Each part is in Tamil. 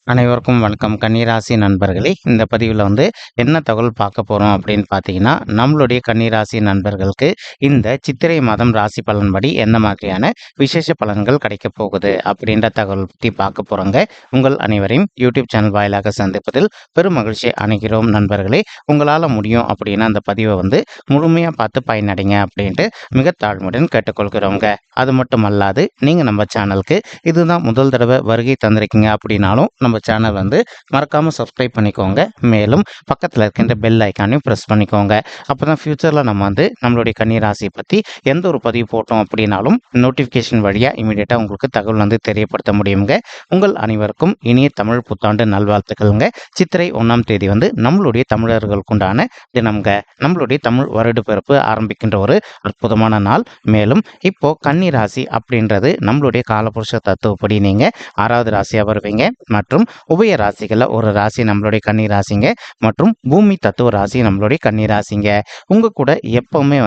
அனைவருக்கும் வணக்கம். கன்னிராசி நண்பர்களே, இந்த பதிவில் என்ன தகவல் பார்க்க போகிறோம் அப்படின்னு பார்த்தீங்கன்னா, நம்மளுடைய கன்னிராசி நண்பர்களுக்கு இந்த சித்திரை மாதம் ராசி பலன்படி என்ன மாதிரியான விசேஷ பலன்கள் கிடைக்க போகுது அப்படின்ற தகவல் பற்றி பார்க்க போகிறோங்க. உங்கள் அனைவரையும் யூடியூப் சேனல் வாயிலாக சந்திப்பதில் பெரும் மகிழ்ச்சி அணைகிறோம் நண்பர்களே. உங்களால் முடியும் அப்படின்னா அந்த பதிவை முழுமையாக பார்த்து பயனடைங்க அப்படின்ட்டு மிக தாழ்மையுடன் கேட்டுக்கொள்கிறோங்க. அது மட்டும் அல்லாது நீங்கள் நம்ம சேனலுக்கு இதுதான் முதல் தடவை வருகை தந்திருக்கீங்க அப்படின்னாலும் நம்ம சேனல் மறக்காமல் சப்ஸ்கிரைப் பண்ணிக்கோங்க. மேலும் பக்கத்தில் இருக்கின்ற பெல் ஐக்கானையும் ப்ரெஸ் பண்ணிக்கோங்க. அப்போ தான் ஃப்யூச்சரில் நம்ம நம்மளுடைய கன்னிராசியை பற்றி எந்த ஒரு பதிவு போட்டோம் அப்படின்னாலும் நோட்டிஃபிகேஷன் வழியாக இமீடியட்டாக உங்களுக்கு தகவல் தெரியப்படுத்த முடியுங்க. உங்கள் அனைவருக்கும் இனிய தமிழ் புத்தாண்டு நல்வாழ்த்துக்கள்ங்க. சித்திரை 1ஆம் தேதி நம்மளுடைய தமிழர்களுக்குண்டான தினம்ங்க. நம்மளுடைய தமிழ் வருட பிறப்பு ஆரம்பிக்கின்ற ஒரு அற்புதமான நாள். மேலும் இப்போ கன்னிராசி அப்படின்றது நம்மளுடைய காலபுருஷ தத்துவப்படி நீங்கள் 6வது ராசியாக வருவீங்க மற்றும் உபய ராசிகளில் ஒரு ராசி நம்மளுடைய கன்னி ராசிங்க மற்றும் பூமி தத்துவ ராசி நம்மளுடைய கன்னி ராசிங்க. உங்க கூட எப்பவுமே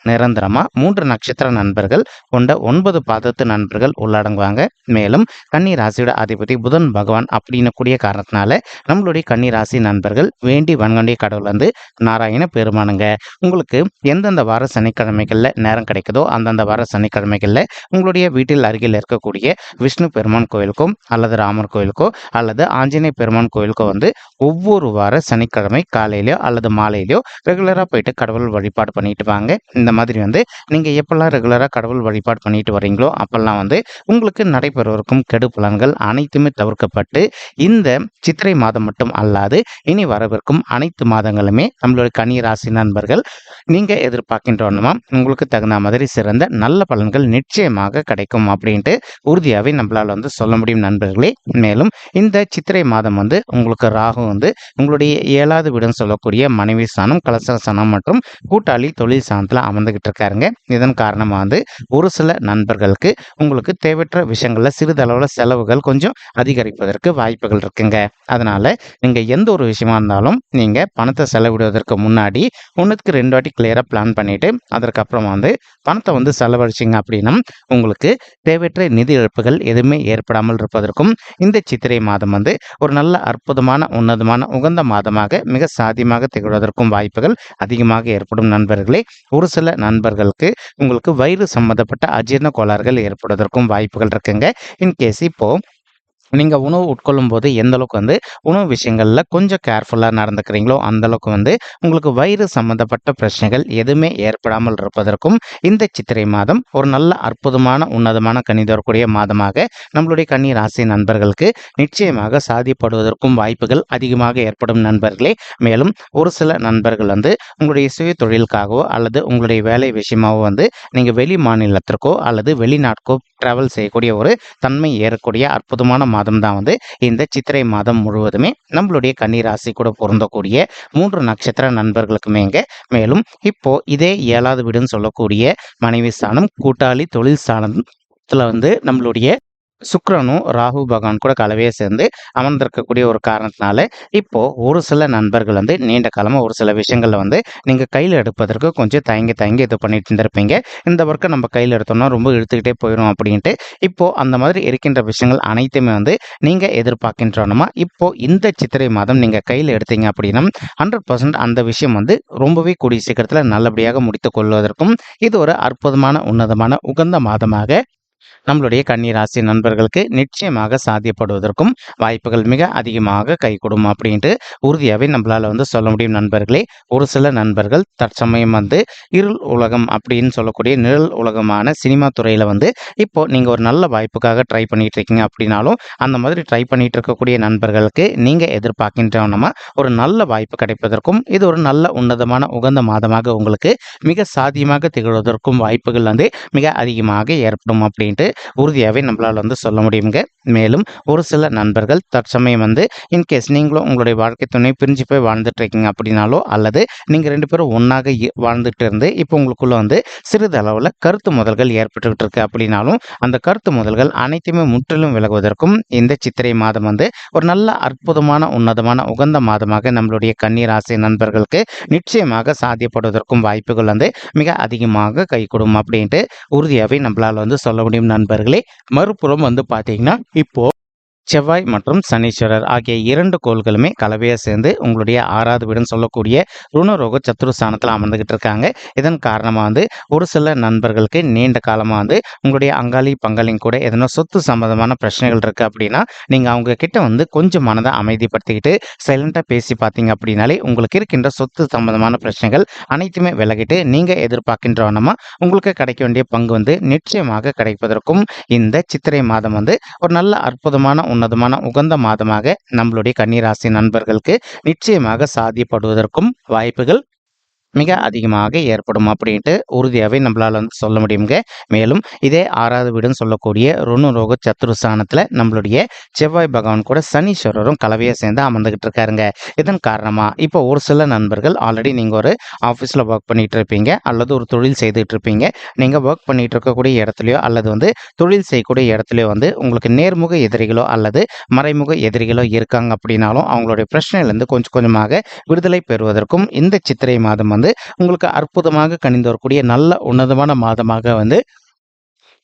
நிரந்தரமா 3 நட்சத்திர நண்பர்கள் கொண்ட 9 பாதத்து நண்பர்கள் உள்ளடங்குவாங்க. மேலும் கன்னி ராசியோட அதிபதி புதன் பகவான் அப்படின்னு கூடிய காரணத்தினால நம்மளுடைய கன்னி ராசி நண்பர்கள் வேண்டி வன்கொண்டிய கடவுள் நாராயண பெருமானுங்க. உங்களுக்கு எந்தெந்த வார சனிக்கிழமைகள்ல நேரம் கிடைக்குதோ அந்தந்த வார சனிக்கிழமைகள்ல உங்களுடைய வீட்டில் அருகில் இருக்கக்கூடிய விஷ்ணு பெருமான் கோயிலுக்கும் அல்லது ராமர் கோயிலுக்கோ அல்லது ஆஞ்சநேய பெருமான் கோயிலுக்கோ ஒவ்வொரு வார சனிக்கிழமை காலையிலயோ அல்லது மாலையிலயோ ரெகுலரா போயிட்டு கடவுள் வழிபாடு பண்ணிட்டு வாங்க. இந்த மாதிரி நீங்க எப்பெல்லாம் ரெகுலரா கடவுள் வழிபாடு பண்ணிட்டு வரீங்களோ அப்பெல்லாம் உங்களுக்கு நடைபெறவிருக்கும் கெடு பலன்கள் அனைத்துமே தவிர்க்கப்பட்டு இந்த சித்திரை மாதம் மட்டும் அல்லாது இனி வரவிருக்கும் அனைத்து மாதங்களுமே நம்மளுடைய கன்னி ராசி நண்பர்கள் நீங்க எதிர்பார்க்கின்றோமா உங்களுக்கு தகுந்த மாதிரி சிறந்த நல்ல பலன்கள் நிச்சயமாக கிடைக்கும் அப்படின்ட்டு உறுதியாவே நம்மளால சொல்ல முடியும் நண்பர்களே. மேலும் இந்த சித்திரை மாதம் உங்களுக்கு ராகு உங்களுடைய 7வது வீடுன்னு சொல்லக்கூடிய மனைவி ஸ்தானம், கலசர ஸ்தானம் மற்றும் கூட்டாளி தொழில் ஸ்தானத்தில் அமர்ந்துகிட்டு இருக்காருங்க. இதன் காரணமா ஒரு சில நண்பர்களுக்கு உங்களுக்கு தேவையற்ற விஷயங்கள்ல சிறிதளவுல செலவுகள் கொஞ்சம் அதிகரிப்பதற்கு வாய்ப்புகள் இருக்குங்க. அதனால நீங்க எந்த ஒரு விஷயமா இருந்தாலும் நீங்க பணத்தை செலவிடுவதற்கு முன்னாடி 1க்கு 2 வாட்டி கிளியரா பிளான் பண்ணிட்டு அதற்கப்புறம் பணத்தை செலவழிச்சிங்க அப்படின்னா உங்களுக்கு தேவையற்ற நிதி இழப்புகள் எதுவுமே ஏற்படாமல் இருப்பதற்கும் இந்த சித்திரை மாதம் ஒரு நல்ல அற்புதமான உன்னதமான உகந்த மாதமாக மிக சாத்தியமாக திகழ்வதற்கும் வாய்ப்புகள் அதிகமாக ஏற்படும் நண்பர்களே. ஒரு சில நண்பர்களுக்கு உங்களுக்கு வயிறு சம்பந்தப்பட்ட அஜீரண கோளாறுகள் ஏற்படுவதற்கும் வாய்ப்புகள் இருக்குங்க. இன்கேஸ் இப்போ நீங்க உணவு உட்கொள்ளும் போது எந்த அளவுக்கு உணவு விஷயங்கள்ல கொஞ்சம் கேர்ஃபுல்லா நடந்துக்கிறீங்களோ அந்த அளவுக்கு உங்களுக்கு வயிறு சம்பந்தப்பட்ட பிரச்சனைகள் எதுவுமே ஏற்படாமல் இருப்பதற்கும் இந்த சித்திரை மாதம் ஒரு நல்ல அற்புதமான உன்னதமான கனி தரக்கூடிய மாதமாக நம்மளுடைய கன்னி ராசி நண்பர்களுக்கு நிச்சயமாக சாதிப்படுவதற்கும் வாய்ப்புகள் அதிகமாக ஏற்படும் நண்பர்களே. மேலும் ஒரு சில நண்பர்கள் உங்களுடைய சுய தொழிலுக்காகவோ அல்லது உங்களுடைய வேலை விஷயமாவோ நீங்க வெளி மாநிலத்திற்கோ அல்லது வெளிநாட்டுக்கோ டிராவல் செய்யக்கூடிய ஒரு தன்மை ஏறக்கூடிய அற்புதமான மாதம் தான் இந்த சித்திரை மாதம் முழுவதுமே நம்மளுடைய கன்னி ராசி கூட பொருந்தக்கூடிய 3 நட்சத்திர நண்பர்களுக்குமேங்க. மேலும் இப்போ இதே 7வது வீடுன்னு சொல்லக்கூடிய மனைவி ஸ்தானம், கூட்டாளி தொழில் ஸ்தானத்துல நம்மளுடைய சுக்கிரனும் ராகு பகவான் கூட கலவையை சேர்ந்து அமர்ந்திருக்கக்கூடிய ஒரு காரணத்தினால இப்போ ஒரு சில நண்பர்கள் நீண்ட காலமா ஒரு சில விஷயங்கள்ல நீங்க கையில் எடுப்பதற்கு கொஞ்சம் தயங்கி இது பண்ணிட்டு இருந்திருப்பீங்க. இந்த ஒர்க்கை நம்ம கையில் எடுத்தோம்னா ரொம்ப இழுத்துக்கிட்டே போயிடும் அப்படின்ட்டு இப்போ அந்த மாதிரி இருக்கின்ற விஷயங்கள் அனைத்துமே நீங்க எதிர்பார்க்கின்றோமா இப்போ இந்த சித்திரை மாதம் நீங்க கையில் எடுத்தீங்க அப்படின்னா 100% அந்த விஷயம் ரொம்பவே கூடிய சீக்கிரத்துல நல்லபடியாக முடித்துக் கொள்வதற்கும் இது ஒரு அற்புதமான உன்னதமான உகந்த மாதமாக நம்மளுடைய கன்னி ராசி நண்பர்களுக்கு நிச்சயமாக சாத்தியப்படுவதற்கும் வாய்ப்புகள் மிக அதிகமாக கைகூடும் அப்படின்ட்டு உறுதியாகவே நம்மளால சொல்ல முடியும் நண்பர்களே. ஒரு சில நண்பர்கள் தற்சமயம் இருள் உலகம் அப்படின்னு சொல்லக்கூடிய நிழல் உலகமான சினிமா துறையில இப்போ நீங்க ஒரு நல்ல வாய்ப்புக்காக ட்ரை பண்ணிட்டு இருக்கீங்க அப்படின்னாலும் அந்த மாதிரி ட்ரை பண்ணிட்டு இருக்கக்கூடிய நண்பர்களுக்கு நீங்க எதிர்பார்க்கின்றோம்னா ஒரு நல்ல வாய்ப்பு கிடைப்பதற்கும் இது ஒரு நல்ல உன்னதமான உகந்த மாதமாக உங்களுக்கு மிக சாத்தியமாக திகழ்வதற்கும் வாய்ப்புகள் மிக அதிகமாக ஏற்படும் அப்படின்ட்டு உறுதியாகவே நம்மளால சொல்ல முடியுங்க. மேலும் ஒரு சில நண்பர்கள் தற்சமயம் இன்கேஸ் நீங்களும் உங்களுடைய வாழ்க்கை துணை பிரிஞ்சு போய் வாழ்ந்துட்டு இருக்கீங்க அப்படின்னாலோ அல்லது நீங்க 2 பேரும் ஒன்னாக வாழ்ந்துட்டு இருந்து இப்போ உங்களுக்குள்ள சிறிதளவுல கருத்து முதல்கள் ஏற்பட்டுக்கிட்டு இருக்கு அப்படின்னாலும் அந்த கருத்து முதல்கள் அனைத்துமே முற்றிலும் விலகுவதற்கும் இந்த சித்திரை மாதம் ஒரு நல்ல அற்புதமான உன்னதமான உகந்த மாதமாக நம்மளுடைய கன்னி ராசி நண்பர்களுக்கு நிச்சயமாக சாத்தியப்படுவதற்கும் வாய்ப்புகள் மிக அதிகமாக கைகூடும் அப்படின்ட்டு உறுதியாகவே நம்மளால சொல்ல முடியும் நண்பர்களே. மறுபுறம் பார்த்தீங்கன்னா இப்போ செவ்வாய் மற்றும் சனீஸ்வரர் ஆகிய 2 கோள்களுமே கலவையா சேர்ந்து உங்களுடைய 6வது வீடுன்னு சொல்லக்கூடிய ருணரோக சத்துருஸ்தானத்துல அமர்ந்துகிட்டு இருக்காங்க. இதன் காரணமா ஒரு சில நண்பர்களுக்கு நீண்ட காலமா உங்களுடைய அங்காளி, பங்காளிங்க கூட எதனா சொத்து சம்பந்தமான பிரச்சனைகள் இருக்கு அப்படின்னா, நீங்க அவங்க கிட்ட கொஞ்சம் மனத அமைதிப்படுத்திக்கிட்டு சைலண்டா பேசி பார்த்தீங்க அப்படின்னாலே, உங்களுக்கு இருக்கின்ற சொத்து சம்பந்தமான பிரச்சனைகள் அனைத்துமே விலகிட்டு, நீங்க எதிர்பார்க்கின்ற வண்ணமா உங்களுக்கு கிடைக்க வேண்டிய பங்கு நிச்சயமாக கிடைப்பதற்கும் இந்த சித்திரை மாதம் ஒரு நல்ல அற்புதமான உன்னதமான உகந்த மாதமாக நம்மளுடைய கன்னிராசி நண்பர்களுக்கு நிச்சயமாக சாத்தியப்படுவதற்கும் வாய்ப்புகள் மிக அதிகமாக ஏற்படும் அப்படின்ட்டு உறுதியாகவே நம்மளால் சொல்ல முடியுங்க. மேலும் இதே 6வது வீடுன்னு சொல்லக்கூடிய ருணரோக சத்துருஸ்தானத்தில் நம்மளுடைய செவ்வாய் பகவான் கூட சனீஸ்வரரும் கலவையை சேர்ந்து அமர்ந்துகிட்டு இருக்காருங்க. இதன் காரணமாக இப்போ ஒரு சில நண்பர்கள் ஆல்ரெடி நீங்கள் ஒரு ஆஃபீஸில் ஒர்க் பண்ணிட்டு இருப்பீங்க அல்லது ஒரு தொழில் செய்துட்டு இருப்பீங்க. நீங்கள் ஒர்க் பண்ணிட்டு இருக்கக்கூடிய இடத்துலையோ அல்லது தொழில் செய்யக்கூடிய இடத்துலையோ உங்களுக்கு நேர்முக எதிரிகளோ அல்லது மறைமுக எதிரிகளோ இருக்காங்க அப்படின்னாலும் அவங்களுடைய பிரச்சனையிலேருந்து கொஞ்சம் கொஞ்சமாக விடுதலை பெறுவதற்கும் இந்த சித்திரை மாதம் உங்களுக்கு அற்புதமாக கணிந்து வரக்கூடிய நல்ல உன்னதமான மாதமாக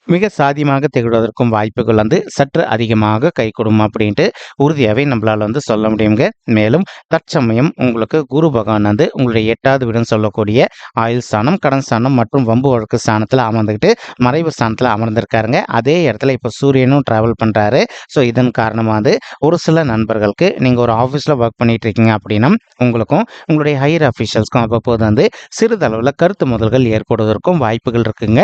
மிக சாதியமாக திகழ்வதற்கும் வாய்ப்புகள் சற்று அதிகமாக கைகூடும் அப்படின்ட்டு உறுதியாகவே நம்மளால் சொல்ல முடியுங்க. மேலும் தற்சமயம் உங்களுக்கு குரு பகவான் உங்களுடைய 8வது வீடுன்னு சொல்லக்கூடிய ஆயுள் ஸ்தானம், கடன் ஸ்தானம் மற்றும் வம்பு வழக்கு ஸ்தானத்தில் அமர்ந்துக்கிட்டு மறைவு ஸ்தானத்தில் அமர்ந்திருக்காருங்க. அதே இடத்துல இப்போ சூரியனும் டிராவல் பண்ணுறாரு. ஸோ இதன் காரணமாக ஒரு சில நண்பர்களுக்கு நீங்கள் ஒரு ஆஃபீஸில் ஒர்க் பண்ணிட்டு இருக்கீங்க அப்படின்னா உங்களுக்கும் உங்களுடைய ஹையர் அஃபீஷியல்ஸ்க்கும் அவ்வப்போது சிறிதளவில் கருத்து முதல்கள் ஏற்படுவதற்கும் வாய்ப்புகள் இருக்குங்க.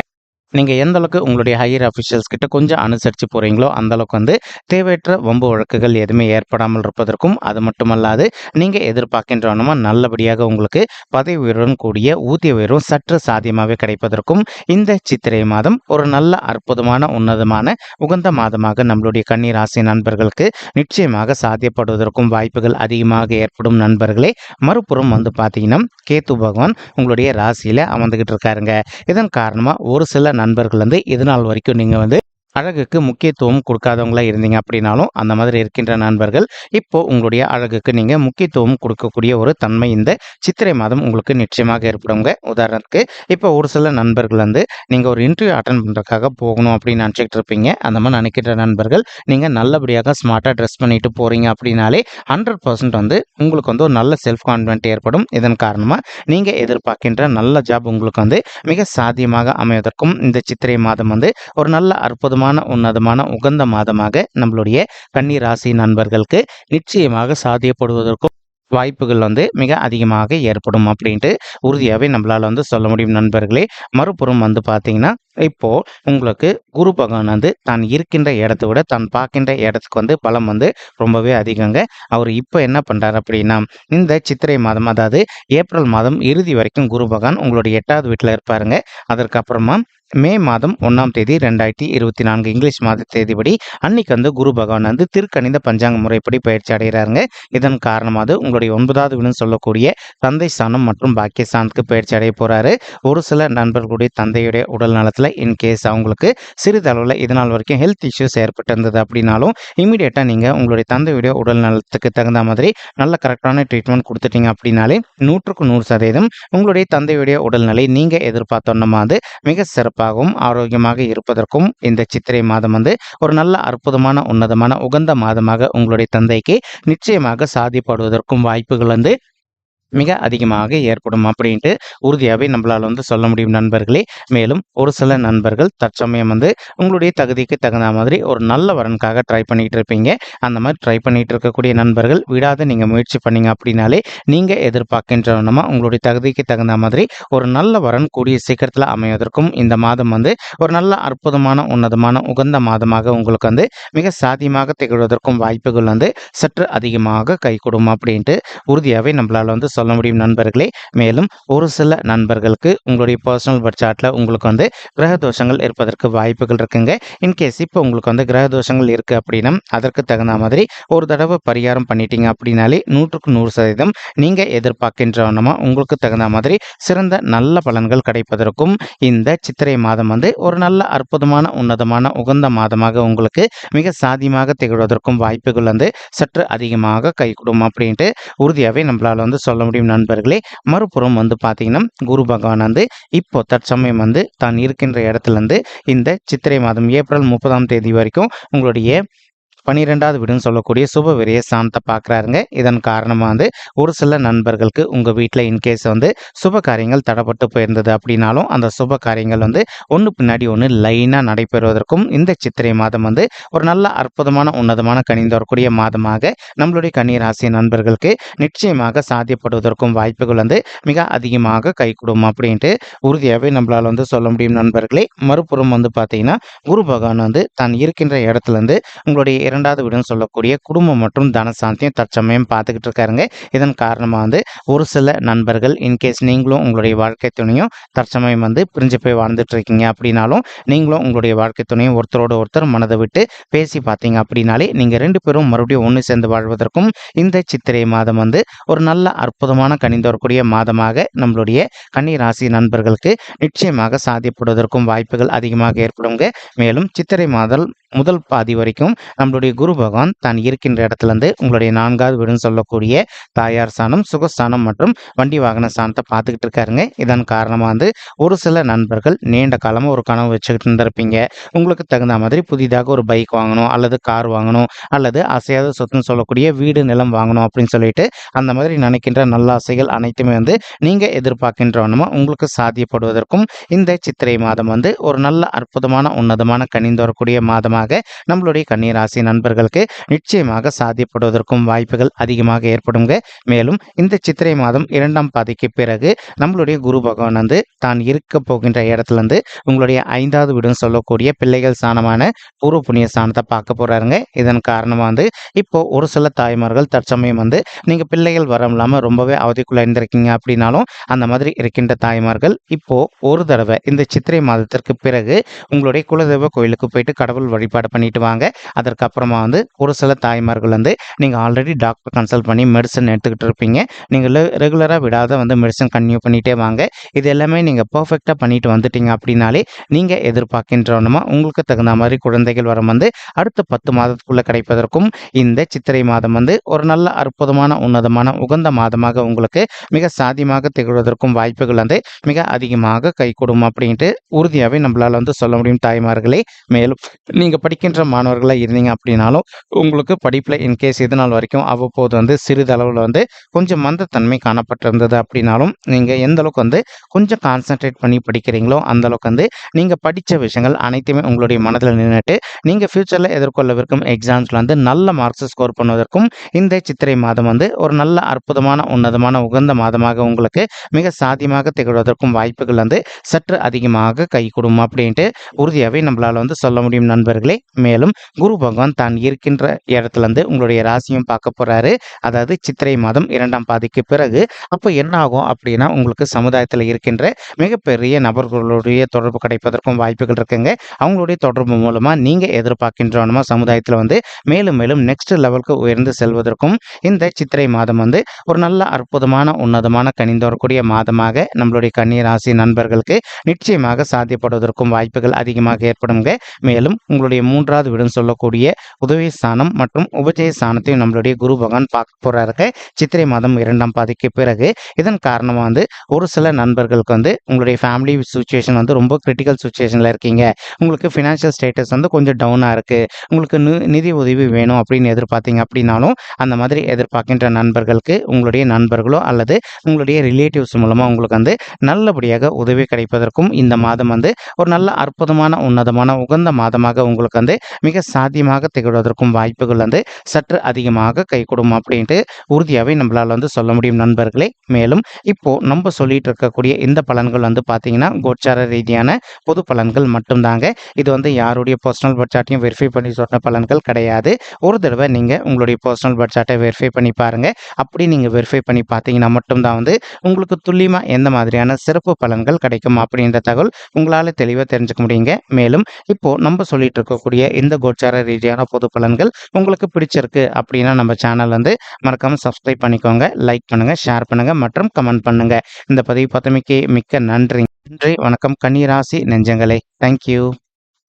நீங்கள் எந்த அளவுக்கு உங்களுடைய ஹையர் அஃபிஷியல்ஸ் கிட்ட கொஞ்சம் அனுசரித்து போகிறீங்களோ அந்த அளவுக்கு தேவையற்ற வம்பு வழக்குகள் எதுவுமே ஏற்படாமல் இருப்பதற்கும், அது மட்டுமல்லாது நீங்கள் எதிர்பார்க்கின்றவனமா நல்லபடியாக உங்களுக்கு பதவி உயர்வுடன் கூடிய ஊதிய உயர்வும் சற்று சாத்தியமாகவே கிடைப்பதற்கும் இந்த சித்திரை மாதம் ஒரு நல்ல அற்புதமான உன்னதமான உகந்த மாதமாக நம்மளுடைய கன்னி ராசி நண்பர்களுக்கு நிச்சயமாக சாத்தியப்படுவதற்கும் வாய்ப்புகள் அதிகமாக ஏற்படும் நண்பர்களே. மறுபுறம் பார்த்தீங்கன்னா கேத்து பகவான் உங்களுடைய ராசியில் அமர்ந்துகிட்டு இருக்காருங்க. இதன் காரணமாக ஒரு சில நண்பர்கள் இது நாள் வரைக்கும் நீங்கள் அழகுக்கு முக்கியத்துவம் கொடுக்காதவங்களா இருந்தீங்க அப்படின்னாலும் அந்த மாதிரி இருக்கின்ற நண்பர்கள் இப்போ உங்களுடைய அழகுக்கு நீங்கள் முக்கியத்துவம் கொடுக்கக்கூடிய ஒரு தன்மை இந்த சித்திரை மாதம் உங்களுக்கு நிச்சயமாக ஏற்படுங்க. உதாரணத்துக்கு இப்போ ஒரு சில நண்பர்கள் நீங்கள் ஒரு இன்டர்வியூ அட்டன் பண்ணுறதுக்காக போகணும் அப்படின்னு நினச்சிக்கிட்டு இருப்பீங்க. அந்த மாதிரி நினைக்கிற நண்பர்கள் நீங்கள் நல்லபடியாக ஸ்மார்ட்டாக ட்ரெஸ் பண்ணிட்டு போகிறீங்க அப்படின்னாலே 100% உங்களுக்கு ஒரு நல்ல செல்ஃப் கான்ஃபிடென்ட் ஏற்படும். இதன் காரணமாக நீங்கள் எதிர்பார்க்கின்ற நல்ல ஜாப் உங்களுக்கு மிக சாத்தியமாக அமைவதற்கும் இந்த சித்திரை மாதம் ஒரு நல்ல அற்புதமான உன்னதமான உகந்த மாதமாக நம்மளுடைய கன்னி ராசி நண்பர்களுக்கு நிச்சயமாக சாத்தியப்படுவதற்கும் வாய்ப்புகள் மிக அதிகமாக ஏற்படும் அப்படின்ட்டு உறுதியாகவே நம்மளால் சொல்ல முடியும் நண்பர்களே. மறுபுறம் பார்த்தீங்கன்னா இப்போ உங்களுக்கு குரு பகவான் தான் இருக்கின்ற இடத்தை விட தான் பார்க்கின்ற இடத்துக்கு பலம் ரொம்பவே அதிகங்க. அவர் இப்போ என்ன பண்ணுறாரு அப்படின்னா இந்த சித்திரை மாதம் அதாவது ஏப்ரல் மாதம் இறுதி வரைக்கும் குரு பகவான் உங்களுடைய 8வது வீட்டில் இருப்பாருங்க. அதற்கப்புறமா மே மாதம் 1ஆம் தேதி 2024 இங்கிலீஷ் மாத தேதிப்படி அன்னைக்கு குரு பகவான் திருக்கணித பஞ்சாங்க முறைப்படி பயிற்சி அடைகிறாருங்க. இதன் காரணமாக உங்களுடைய 9வது வீடுன்னு சொல்லக்கூடிய தந்தை ஸ்தானம் மற்றும் பாக்கிய ஸ்தானத்துக்கு பயிற்சி அடைய போறாரு. ஒரு சில நண்பர்களுடைய தந்தையுடைய உடல் நலத்தில் இன்கேஸ் அவங்களுக்கு சிறிதளவில் இதனால் வரைக்கும் ஹெல்த் இஷ்யூஸ் ஏற்பட்டிருந்தது அப்படின்னாலும் இமீடியட்டாக நீங்கள் உங்களுடைய தந்தையுடைய உடல் நலத்துக்கு தகுந்த மாதிரி நல்ல கரெக்டான ட்ரீட்மெண்ட் கொடுத்துட்டீங்க அப்படின்னாலே 100க்கு 100% உங்களுடைய தந்தையுடைய உடல்நிலை நீங்கள் எதிர்பார்த்தோன்னா மிக சிறப்பாகவும் ஆரோக்கியமாக இருப்பதற்கும் இந்த சித்திரை மாதம் ஒரு நல்ல அற்புதமான உன்னதமான உகந்த மாதமாக உங்களுடைய தந்தைக்கு நிச்சயமாக சாதிப்படுவதற்கும் வாய்ப்புகள் மிக அதிகமாக ஏற்படும் அப்படின்ட்டு உறுதியாகவே நம்மளால் சொல்ல முடியும் நண்பர்களே. மேலும் ஒரு சில நண்பர்கள் தற்சமயம் உங்களுடைய தகுதிக்கு தகுந்த மாதிரி ஒரு நல்ல வரனுக்காக ட்ரை பண்ணிட்டு இருப்பீங்க. அந்த மாதிரி ட்ரை பண்ணிட்டு இருக்கக்கூடிய நண்பர்கள் விடாத நீங்கள் முயற்சி பண்ணீங்க அப்படின்னாலே நீங்கள் எதிர்பார்க்கின்றவனமா உங்களுடைய தகுதிக்கு தகுந்த மாதிரி ஒரு நல்ல வரன் கூடிய சீக்கிரத்தில் அமைவதற்கும் இந்த மாதம் ஒரு நல்ல அற்புதமான உன்னதமான உகந்த மாதமாக உங்களுக்கு மிக சாத்தியமாக திகழ்வதற்கும் வாய்ப்புகள் சற்று அதிகமாக கைகூடும் அப்படின்ட்டு உறுதியாகவே நம்மளால் சொல்ல முடியும் நண்பர்களே. மேலும் ஒரு சில நண்பர்களுக்கு உங்களுடைய பர்சனல் பர்த் சார்ட்ல உங்களுக்கு கிரக தோஷங்கள் இருப்பதற்கு வாய்ப்புகள் இருக்குங்க. இன்கேஸ் இப்போ உங்களுக்கு கிரக தோஷங்கள் இருக்கு அப்படின்னா அதற்கு தகுந்த மாதிரி ஒரு தடவை பரிகாரம் பண்ணிட்டீங்க அப்படின்னாலே 100க்கு 100% நீங்க எதிர்பார்க்கின்றவனமா உங்களுக்கு தகுந்த மாதிரி சிறந்த நல்ல பலன்கள் கிடைப்பதற்கும் இந்த சித்திரை மாதம் ஒரு நல்ல அற்புதமான உன்னதமான உகந்த மாதமாக உங்களுக்கு மிக சாதியமாக திகழ்வதற்கும் வாய்ப்புகள் சற்று அதிகமாக கைகூடும் அப்படின்ட்டு உறுதியாகவே நம்மளால சொல்ல முடியும் நண்பர்களே. மறுபுறம் பார்த்தீங்கன்னா குரு பகவான் இப்போ தற்சமயம் தான் இருக்கின்ற இடத்துல இந்த சித்திரை மாதம் ஏப்ரல் 30ஆம் தேதி வரைக்கும் உங்களுடைய 12வது வீடுன்னு சொல்லக்கூடிய சுப விரய ஸ்தானத்தை பார்க்குறாருங்க. இதன் காரணமாக வந்து ஒரு சில நண்பர்களுக்கு உங்கள் வீட்டில் இன்கேஸ் வந்து சுப காரியங்கள் தடைப்பட்டு போயிருந்தது அப்படின்னாலும் அந்த சுப காரியங்கள் வந்து ஒன்று பின்னாடி ஒன்று லைனாக நடைபெறுவதற்கும் இந்த சித்திரை மாதம் வந்து ஒரு நல்ல அற்புதமான உன்னதமான கனிந்து வரக்கூடிய மாதமாக நம்மளுடைய கன்னி ராசி நண்பர்களுக்கு நிச்சயமாக சாத்தியப்படுவதற்கும் வாய்ப்புகள் வந்து மிக அதிகமாக கைகூடும் அப்படின்ட்டு உறுதியாகவே நம்மளால் வந்து சொல்ல முடியும் நண்பர்களே. மறுபுறம் வந்து பார்த்தீங்கன்னா குரு பகவான் வந்து தான் இருக்கின்ற இடத்துல இருந்து உங்களுடைய 2வது வீடுன்னு சொல்லக்கூடிய குடும்பம் மற்றும் தனசாந்தியம் தற்சமயம் பார்த்துக்கிட்டு இருக்காருங்க. இதன் காரணமாக வந்து ஒரு சில நண்பர்கள் இன்கேஸ் நீங்களும் உங்களுடைய வாழ்க்கை துணையும் தற்சமயம் வந்து பிரிஞ்சு போய் வாழ்ந்துட்டு இருக்கீங்க அப்படின்னாலும் நீங்களும் உங்களுடைய வாழ்க்கை துணையும் ஒருத்தரோட ஒருத்தர் மனதை விட்டு பேசி பார்த்தீங்க அப்படின்னாலே நீங்கள் 2 பேரும் மறுபடியும் ஒன்று சேர்ந்து வாழ்வதற்கும் இந்த சித்திரை மாதம் வந்து ஒரு நல்ல அற்புதமான கனிந்து வரக்கூடிய மாதமாக நம்மளுடைய கன்னி ராசி நண்பர்களுக்கு நிச்சயமாக சாத்தியப்படுவதற்கும் வாய்ப்புகள் அதிகமாக ஏற்படுங்க. மேலும் சித்திரை மாதம் முதல் பாதி வரைக்கும் நம்மளுடைய குரு பகவான் தான் இருக்கின்ற இடத்துல இருந்து உங்களுடைய 4வது வீடுன்னு சொல்லக்கூடிய தாயார் ஸ்தானம், சுகஸ்தானம் மற்றும் வண்டி வாகன ஸ்தானத்தை பார்த்துக்கிட்டு இருக்காருங்க. இதன் காரணமாக வந்து ஒரு சில நண்பர்கள் நீண்ட காலமாக ஒரு கனவு வச்சுக்கிட்டு இருந்திருப்பீங்க. உங்களுக்கு தகுந்த மாதிரி புதிதாக ஒரு பைக் வாங்கணும் அல்லது கார் வாங்கணும் அல்லது அசையாத சொத்துன்னு சொல்லக்கூடிய வீடு நிலம் வாங்கணும் அப்படின்னு சொல்லிட்டு அந்த மாதிரி நினைக்கின்ற நல்ல ஆசைகள் அனைத்துமே வந்து நீங்கள் எதிர்பார்க்கின்றவனமா உங்களுக்கு சாத்தியப்படுவதற்கும் இந்த சித்திரை மாதம் வந்து ஒரு நல்ல அற்புதமான உன்னதமான கனிந்து வரக்கூடிய மாதமாக நம்மளுடைய கன்னி ராசி நண்பர்களுக்கு நிச்சயமாக சாத்தியப்படுவதற்கும் வாய்ப்புகள் அதிகமாக ஏற்படுங்க. மேலும் இந்த சித்திரை மாதம் 2ஆம் பாதிக்கு பிறகு நம்மளுடைய குரு பகவான் வந்து தான் இருக்க போகின்ற இடத்துல இருந்து உங்களுடைய 5வது வீடுன்னு சொல்லக்கூடிய பிள்ளைகள் ஸ்தானமான பூர்வ புண்ணிய ஸ்தானத்தை பார்க்க போறாருங்க. இதன் காரணமாக வந்து இப்போ ஒரு சில தாய்மார்கள் தற்சமயம் வந்து நீங்க பிள்ளைகள் வரம் இல்லாம ரொம்பவே அவதிக்குள்ள இருந்திருக்கீங்க அப்படின்னாலும் அந்த மாதிரி இருக்கின்ற தாய்மார்கள் இப்போ ஒரு தடவை இந்த சித்திரை மாதத்திற்கு பிறகு உங்களுடைய குலதெய்வ கோயிலுக்கு போயிட்டு கடவுள் வழிபாடு பண்ணிட்டு வாங்க. அதற்கப்புறமா வந்து ஒரு சில தாய்மார்கள் வந்து நீங்கள் ஆல்ரெடி டாக்டர் கன்சல்ட் பண்ணி மெடிசன் எடுத்துக்கிட்டு இருப்பீங்க. நீங்கள் ரெகுலராக விடாத வந்து மெடிசன் கன்டினியூ பண்ணிகிட்டே வாங்க. இது எல்லாமே நீங்கள் பர்ஃபெக்டாக பண்ணிட்டு வந்துட்டீங்க அப்படின்னாலே நீங்கள் எதிர்பார்க்கின்றவனமா உங்களுக்கு தகுந்த மாதிரி குழந்தைகள் வரம் வந்து அடுத்த 10 மாதத்துக்குள்ளே கிடைப்பதற்கும் இந்த சித்திரை மாதம் வந்து ஒரு நல்ல அற்புதமான உன்னதமான உகந்த மாதமாக உங்களுக்கு மிக சாத்தியமாக திகழ்வதற்கும் வாய்ப்புகள் வந்து மிக அதிகமாக கைகூடும் அப்படின்ட்டு உறுதியாகவே நம்மளால் வந்து சொல்ல முடியும் தாய்மார்களே. மேலும் நீங்கள் படிக்கின்ற மாணவர்களாக இருந்தீங்க அப்படின்னாலும் உங்களுக்கு படிப்பில் இன்கேஸ் இது நாள் வரைக்கும் அவ்வப்போது வந்து சிறிதளவில் வந்து கொஞ்சம் மந்தத்தன்மை காணப்பட்டிருந்தது அப்படின்னாலும் நீங்கள் எந்த அளவுக்கு வந்து கொஞ்சம் கான்சன்ட்ரேட் பண்ணி படிக்கிறீங்களோ அந்த அளவுக்கு வந்து நீங்கள் படித்த விஷயங்கள் அனைத்துமே உங்களுடைய மனதில் நின்றுட்டு நீங்கள் ஃப்யூச்சரில் எதிர்கொள்ளவிருக்கும் எக்ஸாம்ஸில் வந்து நல்ல மார்க்ஸ் ஸ்கோர் பண்ணுவதற்கும் இந்த சித்திரை மாதம் வந்து ஒரு நல்ல அற்புதமான உன்னதமான உகந்த மாதமாக உங்களுக்கு மிக சாத்தியமாக திகழ்வதற்கும் வாய்ப்புகள் வந்து சற்று அதிகமாக கைகூடும் அப்படின்ட்டு உறுதியாகவே நம்மளால் வந்து சொல்ல முடியும் நண்பர்களே. மேலும் குரு பகவான் தான் இருக்கின்ற இடத்துல இருந்து உங்களுடைய ராசியும் பார்க்க போறாரு. அதாவது சித்திரை மாதம் 2ஆம் பாதிக்கு பிறகு அப்போ என்ன ஆகும் அப்படின்னா உங்களுக்கு சமுதாயத்தில் இருக்கின்ற மிகப்பெரிய நபர்களுடைய தொடர்பு கிடைப்பதற்கும் வாய்ப்புகள் இருக்குங்க. அவங்களுடைய தொடர்பு மூலமா நீங்க எதிர்பார்க்கின்றவனமா சமுதாயத்தில் வந்து மேலும் மேலும் நெக்ஸ்ட் லெவலுக்கு உயர்ந்து செல்வதற்கும் இந்த சித்திரை மாதம் வந்து ஒரு நல்ல அற்புதமான உன்னதமான கனிந்து வரக்கூடிய மாதமாக நம்மளுடைய கன்னி ராசி நண்பர்களுக்கு நிச்சயமாக சாத்தியப்படுவதற்கும் வாய்ப்புகள் அதிகமாக ஏற்படுங்க. மேலும் உங்களுடைய 3வது வீடுன்னு சொல்லக்கூடிய உதவி ஸ்தானம் மற்றும் உபஜய ஸ்தானத்தையும் நம்மளுடைய குரு பகவான் பார்க்க போறாருங்க சித்திரை மாதம் 2ஆம் பாதிக்கு பிறகு. இதன் காரணமாக வந்து ஒரு சில நண்பர்களுக்கு வந்து உங்களுடைய ஃபேமிலி சுச்சுவேஷன் வந்து ரொம்ப கிரிட்டிக்கல் சுச்சுவேஷனில் இருக்கீங்க. உங்களுக்கு ஃபினான்ஷியல் ஸ்டேட்டஸ் வந்து கொஞ்சம் டவுனாக இருக்குது. உங்களுக்கு நிதி உதவி வேணும் அப்படின்னு எதிர்பார்த்தீங்க அப்படின்னாலும் அந்த மாதிரி எதிர்பார்க்கின்ற நண்பர்களுக்கு உங்களுடைய நண்பர்களோ அல்லது உங்களுடைய ரிலேட்டிவ்ஸ் மூலமாக உங்களுக்கு வந்து நல்லபடியாக உதவி கிடைப்பதற்கும் இந்த மாதம் வந்து ஒரு நல்ல அற்புதமான உன்னதமான உகந்த மாதமாக உங்களுக்கு வந்து மிக சாத்தியமாக திகழ்வதற்கும் வாய்ப்புகள் வந்து சற்று அதிகமாக கைகூடும் அப்படின்ட்டு உறுதியாகவே நம்மளால் வந்து சொல்ல முடியும் நண்பர்களே. மேலும் இப்போ நம்ம சொல்லிட்டு இருக்கக்கூடிய இந்த பலன்கள் வந்து பார்த்தீங்கன்னா கோச்சார ரீதியான பொது பலன்கள் மட்டும்தாங்க. இது வந்து யாருடைய பர்சனல் பட்ஜெட்டையும் வெரிஃபை பண்ணி சொன்ன பலன்கள் கிடையாது. ஒரு தடவை நீங்கள் உங்களுடைய பர்சனல் பட்ஜெட்டை வெரிஃபை பண்ணி பாருங்க. அப்படி நீங்கள் வெரிஃபை பண்ணி பார்த்தீங்கன்னா மட்டும்தான் வந்து உங்களுக்கு துல்லியமாக எந்த மாதிரியான சிறப்பு பலன்கள் கிடைக்கும் அப்படின்ற தகவல் உங்களால் தெளிவாக தெரிஞ்சுக்க முடியுங்க. மேலும் இப்போ நம்ம சொல்லிட்டு இருக்கக்கூடிய இந்த கோச்சார ரீதியான பொது பலன்கள் உங்களுக்கு பிடிச்சிருக்கு அப்படின்னா நம்ம சேனல் வந்து மறக்காம சப்ஸ்கிரைப் பண்ணிக்கோங்க, லைக் பண்ணுங்க, ஷேர் பண்ணுங்க மற்றும் கமெண்ட் பண்ணுங்க. இந்த பதிவு பார்த்தமைக்கு மிக்க நன்றி. நன்றி, வணக்கம் கன்னி ராசி நெஞ்சங்களே. தேங்க்யூ.